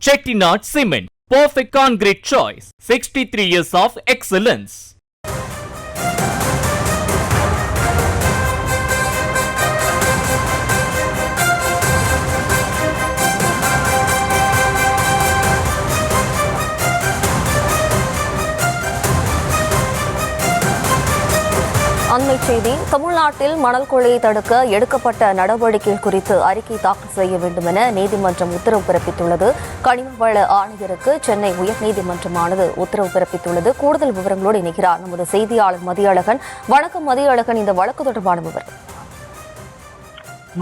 Chettinad Cement, perfect concrete choice. 63 years of excellence. அண்மைச் செய்தி. தமிழ்நாட்டில் மணல் கொள்ளையை தடுக்க எடுக்கப்பட்ட நடவடிக்கைகள் குறித்து அறிக்கை தாக்கல் செய்ய வேண்டும் என நீதிமன்றம் உத்தரவு பிறப்பித்துள்ளது. கனிம வள ஆணையருக்கு சென்னை உயர்நீதிமன்றமானது உத்தரவு பிறப்பித்துள்ளது. கூடுதல் விவரங்களோடு இணைகிறார் நமது செய்தியாளர் மதியழகன். வணக்கம் மதியழகன், இந்த வழக்கு தொடர்பான விவரம்.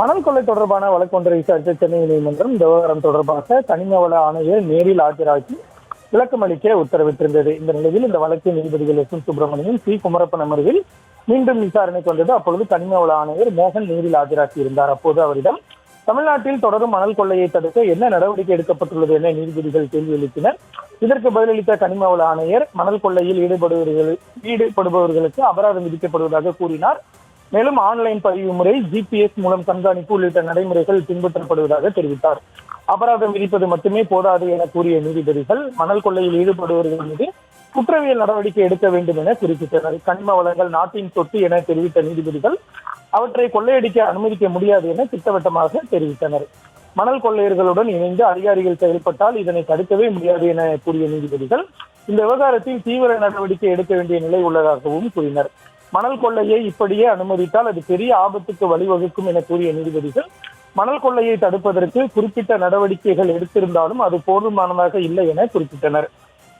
மணல் கொள்ளை தொடர்பான வழக்கு ஒன்றை விசாரித்த சென்னை நீதிமன்றம் இந்த விவகாரம் தொடர்பாக கனிம வள ஆணையர் நேரில் ஆஜராகி விளக்கம் அளிக்க உத்தரவிட்டிருந்தது. இந்த நிலையில் இந்த வழக்கு நீதிபதிகள் S M Subramanian, C Kumarappan அமர்வில் மீண்டும் விசாரணைக்கு வந்தது. அப்பொழுது கனிம வள ஆணையர் மோகன் நேரில் ஆஜராகி இருந்தார். அப்போது அவரிடம் தமிழ்நாட்டில் தொடரும் மணல் கொள்ளையை தடுக்க என்ன நடவடிக்கை எடுக்கப்பட்டுள்ளது என நீதிபதிகள் கேள்வி எழுப்பினர். இதற்கு பதிலளித்த கனிம வள ஆணையர் மணல் கொள்ளையில் ஈடுபடுபவர்களுக்கு அபராதம் விதிக்கப்படுவதாக கூறினார். மேலும் ஆன்லைன் பதிவு முறை, ஜிபிஎஸ் மூலம் கண்காணிப்பு உள்ளிட்ட நடைமுறைகள் பின்பற்றப்படுவதாக தெரிவித்தார். அபராதம் விதிப்பது மட்டுமே போதாது என கூறிய நீதிபதிகள் மணல் கொள்ளையில் ஈடுபடுபவர்கள் மீது குற்றவியல் நடவடிக்கை எடுக்க வேண்டும் என குறிப்பிட்டனர். கனிம வளங்கள் நாட்டின் சொத்து என தெரிவித்த நீதிபதிகள் அவற்றை கொள்ளையடிக்க அனுமதிக்க முடியாது என திட்டவட்டமாக தெரிவித்தனர். மணல் கொள்ளையர்களுடன் இணைந்து அதிகாரிகள் செயல்பட்டால் இதனை தடுக்கவே முடியாது என கூறிய நீதிபதிகள் இந்த விவகாரத்தில் தீவிர நடவடிக்கை எடுக்க வேண்டிய நிலை உள்ளதாகவும் கூறினர். மணல் கொள்ளையை இப்படியே அனுமதித்தால் அது பெரிய ஆபத்துக்கு வழிவகுக்கும் என கூறிய நீதிபதிகள் மணல் கொள்ளையை தடுப்பதற்கு குறிப்பிட்ட நடவடிக்கைகள் எடுத்திருந்தாலும் அது போதுமானதாக இல்லை என குறிப்பிட்டனர்.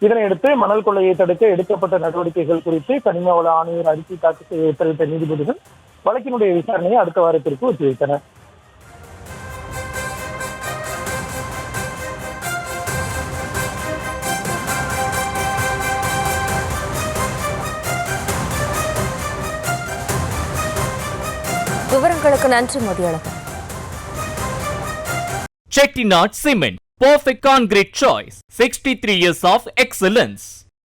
இதனையடுத்து மணல் கொள்ளையை தடுக்க எடுக்கப்பட்ட நடவடிக்கைகள் குறித்து கனிம வள ஆணையர் அறிக்கை தாக்கல் செய்ய உத்தரவிட்ட நீதிபதிகள் வழக்கினுடைய விசாரணையை அடுத்த வாரத்திற்கு ஒத்திவைத்தனர். விவரங்களுக்கு நன்றி Mathiyazhagan. Chettinad Cement, perfect concrete choice. 63 years of excellence.